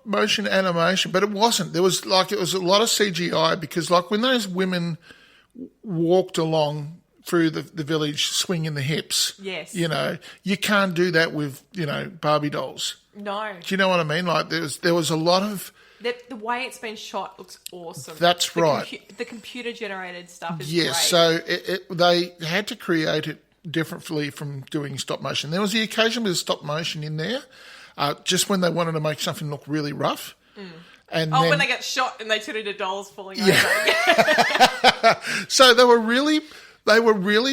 motion animation, but it wasn't. It was a lot of CGI because like when those women walked along through the village swinging the hips. Yes. You know, you can't do that with, Barbie dolls. No. Do you know what I mean? Like there was a lot of... The way it's been shot looks awesome. That's right. The computer-generated stuff is great. So they had to create it differently from doing stop motion. There was the occasion with stop motion in there, just when they wanted to make something look really rough. Mm. And when they get shot and they turn into dolls falling over. So they were really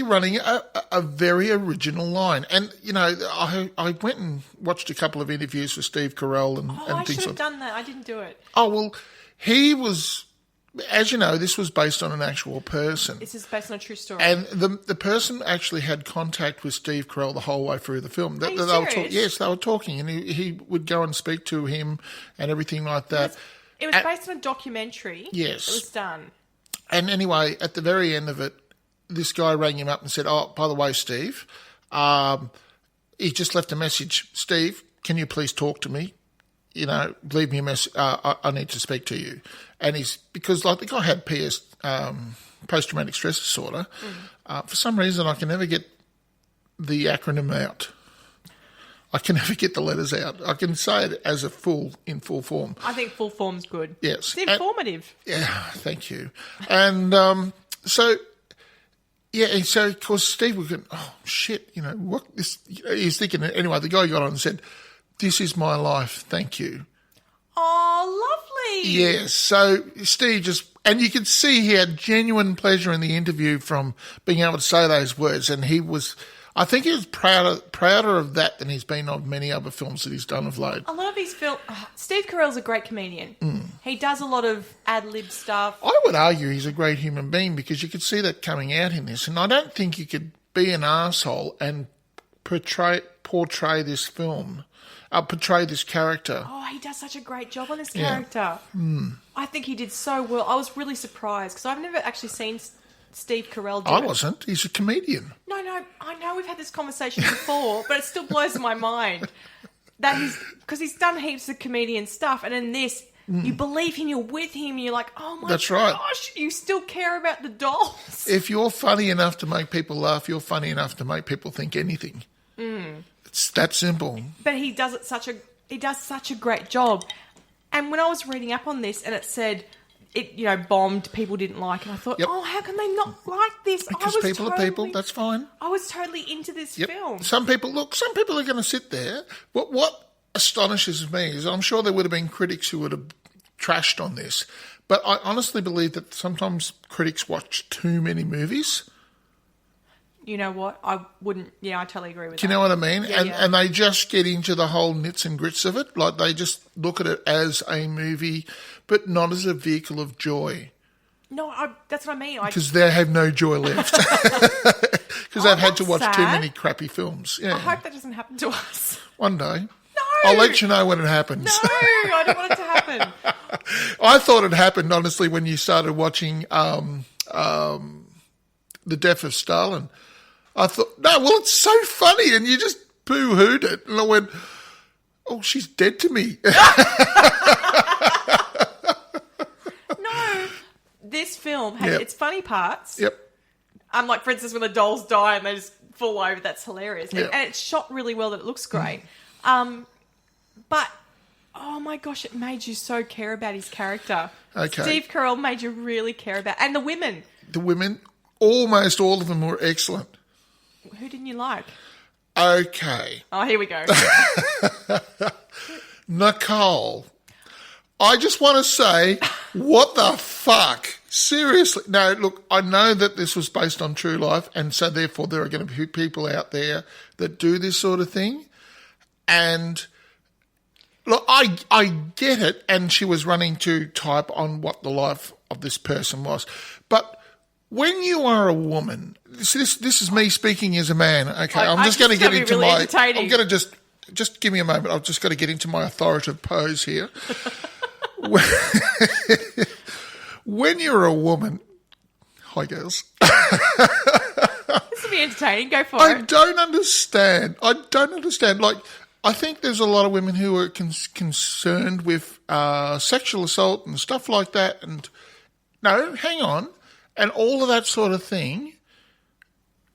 running a very original line. And, I went and watched a couple of interviews with Steve Carell and I things like that. I should have done that. I didn't do it. Oh, well, he was, as you know, this was based on an actual person. This is based on a true story. And the person actually had contact with Steve Carell the whole way through the film. Are you serious? Yes, they were talking, and he would go and speak to him and everything like that. It was based on a documentary. Yes. It was done. And anyway, at the very end of it, this guy rang him up and said, "Oh, by the way, Steve, he just left a message. Steve, can you please talk to me? Leave me a message. I need to speak to you." And because like the guy had post-traumatic stress disorder. For some reason, I can never get the acronym out. I can never get the letters out. I can say it as in full form. I think full form's good. Yes. It's informative. Thank you. And so... Yeah, and so of course Steve was going, oh shit, what this? He's thinking. Anyway, the guy got on and said, "This is my life, thank you." Oh, lovely. Yes. So Steve and you could see he had genuine pleasure in the interview from being able to say those words, and I think he was prouder of that than he's been of many other films that he's done of late. A lot of his films... Steve Carell's a great comedian. He does a lot of ad-lib stuff. I would argue he's a great human being because you could see that coming out in this, and I don't think you could be an arsehole and portray this film, portray this character. Oh, he does such a great job on this character. I think he did so well. I was really surprised because I've never actually seen Steve Carell do it. I wasn't. He's a comedian. No, I know we've had this conversation before, but it still blows my mind that because he's done heaps of comedian stuff, and in this, you believe him, you're with him, and you're like, oh my That's right. gosh, you still care about the dolls. If you're funny enough to make people laugh, you're funny enough to make people think anything. It's that simple. But he does such a great job. And when I was reading up on this, and it said it, bombed, people didn't like it. I thought, how can they not like this? Because people are people, that's fine. I was totally into this film. Some people are going to sit there. What astonishes me is I'm sure there would have been critics who would have trashed on this, but I honestly believe that sometimes critics watch too many movies. You know what? I wouldn't... Yeah, I totally agree with that. Do you know what I mean? Yeah, and they just get into the whole nits and grits of it. Like they just look at it as a movie, but not as a vehicle of joy. No, that's what I mean. Because they have no joy left. Because they've had to watch too many crappy films. Yeah. I hope that doesn't happen to us. One day. No! I'll let you know when it happens. No, I don't want it to happen. I thought it happened, honestly, when you started watching The Death of Stalin. I thought, no, well, it's so funny, and you just boo-hooed it. And I went, oh, she's dead to me. No, this film has its funny parts. Yep. Like, for instance, when the dolls die and they just fall over, that's hilarious. Yep. And it's shot really well that it looks great. But, oh my gosh, it made you so care about his character. Okay. Steve Carell made you really care about... And the women. The women, almost all of them were excellent. Who didn't you like? Okay. Oh, here we go. Nicole. I just want to say, what the fuck? Seriously. No, look, I know that this was based on true life, and so therefore there are going to be people out there that do this sort of thing. And look, I get it, and she was running to type on what the life of this person was. But when you are a woman, this is me speaking as a man, okay? I'm just going to get into my... I'm going to just give me a moment. I've just got to get into my authoritative pose here. When you're a woman... Hi, girls. This will be entertaining. Go for it. I don't understand. Like, I think there's a lot of women who are concerned with sexual assault and stuff like that. And no, hang on, and all of that sort of thing.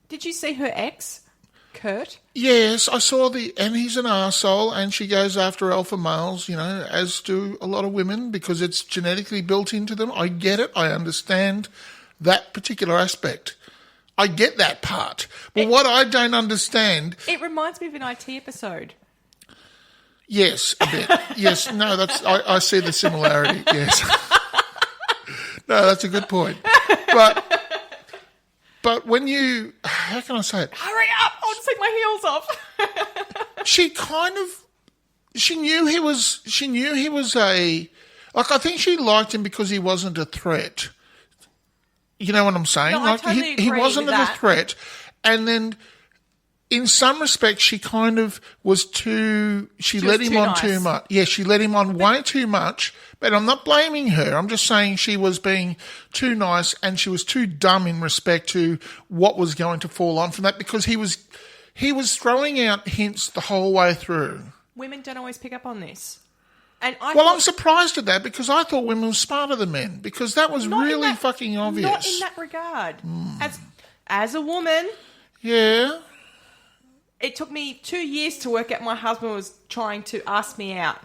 Did you see her ex, Kurt? Yes, I saw and he's an arsehole, and she goes after alpha males, as do a lot of women, because it's genetically built into them. I get it. I understand that particular aspect. I get that part. But what I don't understand... It reminds me of an IT episode. Yes, a bit. Yes, no, I see the similarity, yes. No, that's a good point. But when you... How can I say it? Hurry up! I'll just take my heels off. She knew he was a... Like, I think she liked him because he wasn't a threat. You know what I'm saying? No, like I totally agree he wasn't with a that. threat. And then in some respects she kind of was too let him on too much. Yeah, she let him on way too much. But I'm not blaming her. I'm just saying she was being too nice and she was too dumb in respect to what was going to fall on from that, because he was throwing out hints the whole way through. Women don't always pick up on this. I'm surprised at that, because I thought women were smarter than men, because that was really fucking obvious. Not in that regard. As a woman... Yeah. It took me 2 years to work out my husband was trying to ask me out.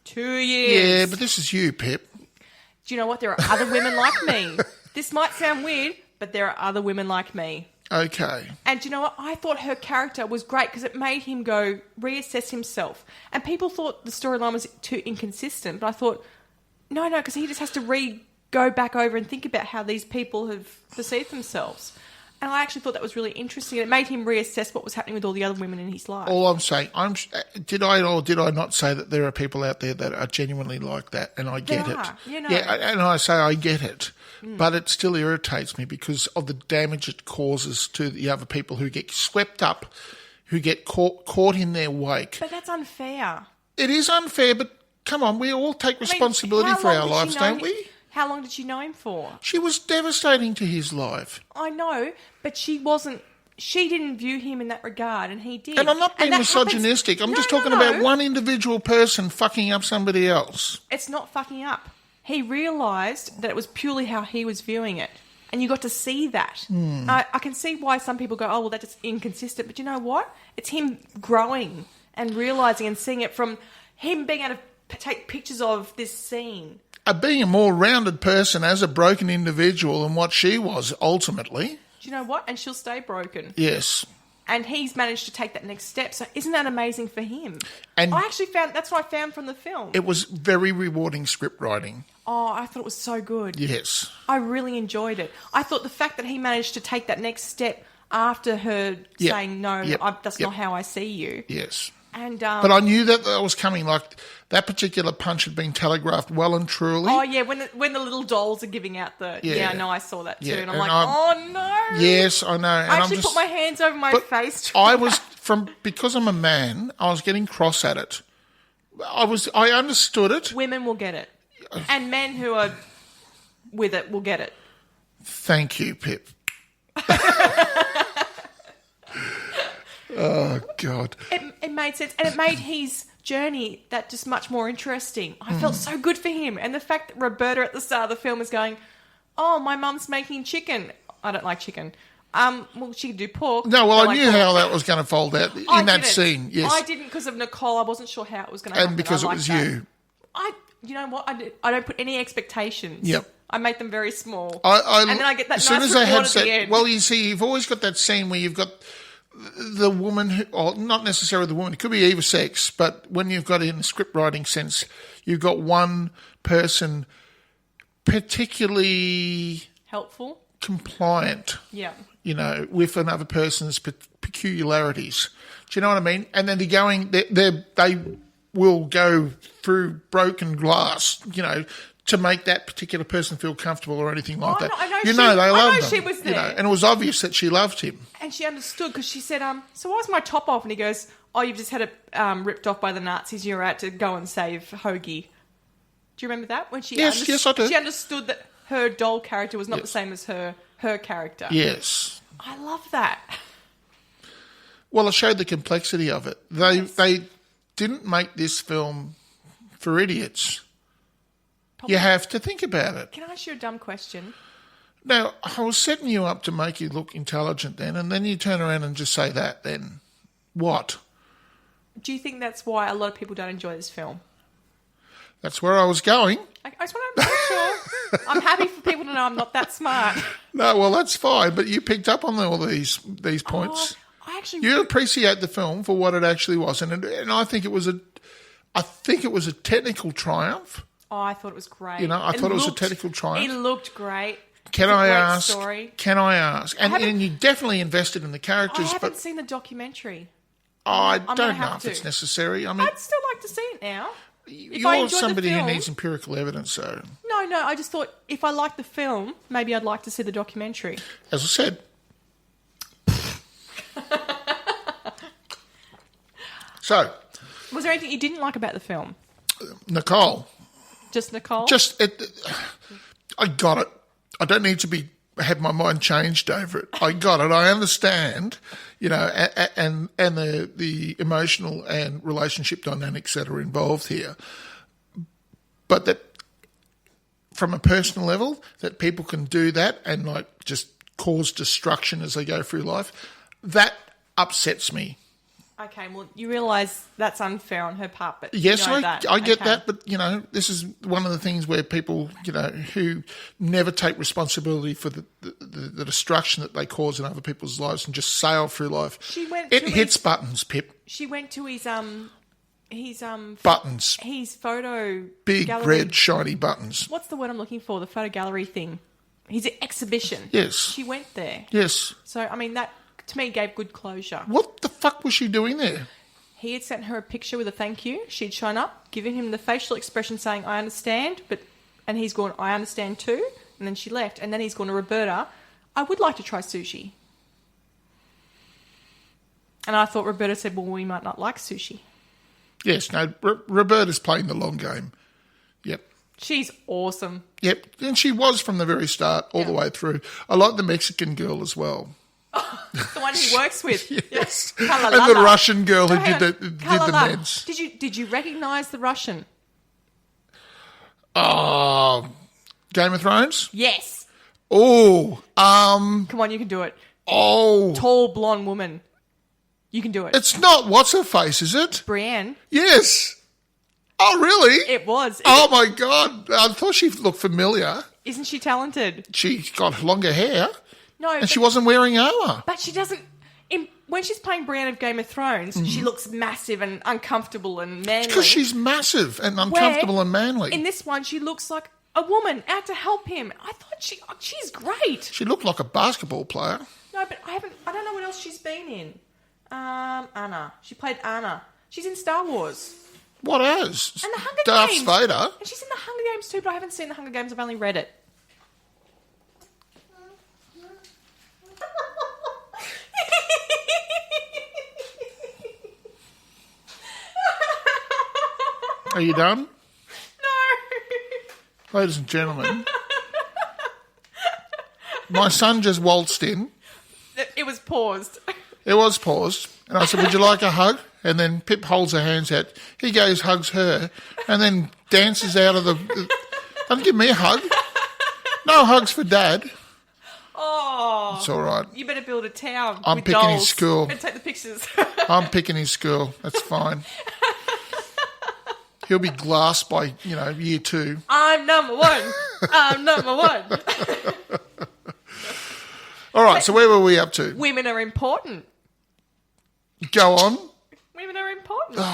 2 years. Yeah, but this is you, Pip. Do you know what? There are other women like me. This might sound weird, but there are other women like me. Okay. And do you know what? I thought her character was great because it made him go reassess himself. And people thought the storyline was too inconsistent, but I thought, no, because he just has to go back over and think about how these people have perceived themselves. And I actually thought that was really interesting. It made him reassess what was happening with all the other women in his life. All I'm saying, did I or did I not say that there are people out there that are genuinely like that, and I get it. Yeah, and I say I get it. But it still irritates me because of the damage it causes to the other people who get swept up, who get caught in their wake. But that's unfair. It is unfair, but come on, we all take responsibility for our lives, don't we? How long did she know him for? She was devastating to his life. I know, but she didn't view him in that regard, and he did. And I'm not being misogynistic. I'm just talking about one individual person fucking up somebody else. It's not fucking up. He realised that it was purely how he was viewing it. And you got to see that. I can see why some people go, oh, well, that's inconsistent. But you know what? It's him growing and realising and seeing it from him being able to take pictures of this scene. Being a more rounded person as a broken individual than what she was, ultimately. Do you know what? And she'll stay broken. Yes. And he's managed to take that next step. So isn't that amazing for him? And I actually that's what I found from the film. It was very rewarding script writing. Oh, I thought it was so good. Yes. I really enjoyed it. I thought the fact that he managed to take that next step after her saying, no, that's not how I see you. Yes. And but I knew that was coming. Like, that particular punch had been telegraphed well and truly. Oh, yeah, when the little dolls are giving out the... Yeah, no, I saw that too. And I'm like, oh, no. Yes, I know. And I actually put my hands over my face. Because I'm a man, I was getting cross at it. I understood it. Women will get it. And men who are with it will get it. Thank you, Pip. Oh, God. It made sense. And it made his journey that just much more interesting. I felt so good for him. And the fact that Roberta at the start of the film is going, oh, my mum's making chicken. I don't like chicken. Well, she could do pork. No, well, I knew how that was going to fold out in that scene. Yes, I didn't because of Nicole. I wasn't sure how it was going to happen. And because it was you. You know what? I don't put any expectations. Yep. I make them very small. And then I get that as soon nice as I had at the end. Well, you see, you've always got that scene where you've got the woman, or not necessarily the woman, it could be either sex, but when you've got it in the script writing sense, you've got one person particularly helpful, compliant, with another person's peculiarities. Do you know what I mean? And then they will go through broken glass, to make that particular person feel comfortable or anything like that. They loved him. She was there. And it was obvious that she loved him. And she understood because she said, so why's my top off? And he goes, oh, you've just had it ripped off by the Nazis. You're out to go and save Hoagie. Do you remember that? When she yes, I do. She understood that her doll character was not the same as her character. Yes. I love that. Well, it showed the complexity of it. They didn't make this film for idiots. Probably. You have to think about it. Can I ask you a dumb question? Now, I was setting you up to make you look intelligent then, and then you turn around and just say that then. What? Do you think that's why a lot of people don't enjoy this film? That's where I was going. I just want to make sure. I'm happy for people to know I'm not that smart. No, well, that's fine, but you picked up on all these points. I actually... You appreciate the film for what it actually was, and I think it was a technical triumph. Oh, I thought it was great. I thought it was a technical triumph. It looked great. Can I ask? Story. Can I ask? And you definitely invested in the characters. I haven't seen the documentary. I don't know if it's necessary. I mean, I'd still like to see it now. You're somebody who needs empirical evidence, so... No, I just thought if I liked the film, maybe I'd like to see the documentary. As I said. So... Was there anything you didn't like about the film? Nicole. Just Nicole? I got it. I don't need to have my mind changed over it. I got it. I understand, and the emotional and relationship dynamics that are involved here. But that from a personal level, that people can do that and just cause destruction as they go through life, that upsets me. Okay, well, you realise that's unfair on her part, but yes, I get okay. that, but this is one of the things where people, who never take responsibility for the destruction that they cause in other people's lives and just sail through life. It hits buttons, Pip. She went to his buttons. His photo big gallery. Red shiny buttons. What's the word I'm looking for? The photo gallery thing. His exhibition. Yes. She went there. Yes. So I mean that. To me, gave good closure. What the fuck was she doing there? He had sent her a picture with a thank you. She'd shown up, given him the facial expression saying, I understand, and he's gone, I understand too. And then she left. And then he's gone to Roberta, I would like to try sushi. And I thought Roberta said, well, we might not like sushi. Yes, no, Roberta's playing the long game. Yep. She's awesome. Yep, and she was from the very start all the way through. I like the Mexican girl as well. The one he works with. Yes. And the Russian girl who did the meds. Did you recognise the Russian? Oh, Game of Thrones? Yes. Oh. Come on, you can do it. Oh. Tall, blonde woman. You can do it. It's not what's her face, is it? Brienne. Yes. Oh, really? It was. Oh, my God. I thought she looked familiar. Isn't she talented? She's got longer hair. No, and she wasn't wearing armour. But she doesn't... when she's playing Brienne of Game of Thrones, she looks massive and uncomfortable and manly. Because she's massive and uncomfortable and manly. In this one, she looks like a woman out to help him. I thought she's great. She looked like a basketball player. No, but I don't know what else she's been in. Anna. She played Anna. She's in Star Wars. What else? And the Hunger Darth Games. Vader. And she's in the Hunger Games too, but I haven't seen the Hunger Games. I've only read it. Are you done? No. Ladies and gentlemen, my son just waltzed in. It was paused. It was paused. And I said, would you like a hug? And then Pip holds her hands out. He goes, hugs her, and then dances out of the... Don't give me a hug. No hugs for Dad. Oh. It's all right. You better build a town. I'm with picking dolls. his school. And take the pictures. I'm picking his school. That's fine. He'll be glassed by, year 2. I'm number 1. I'm number 1. All right, so where were we up to? Women are important. Go on. Women are important.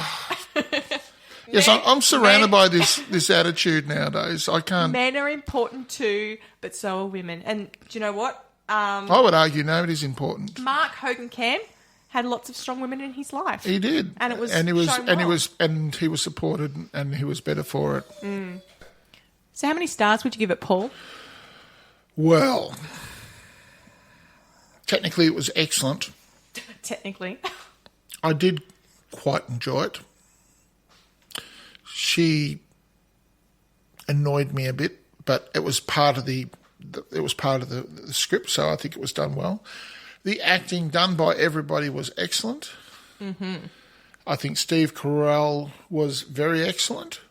Yes, I'm surrounded by this attitude nowadays. I can't... Men are important too, but so are women. And do you know what? I would argue nobody's important. Mark Hogancamp had lots of strong women in his life. He did. And it was he was supported and he was better for it. Mm. So how many stars would you give it, Paul? Well, technically it was excellent. Technically. I did quite enjoy it. She annoyed me a bit, but it was part of the script, so I think it was done well. The acting done by everybody was excellent. I think Steve Carell was very excellent.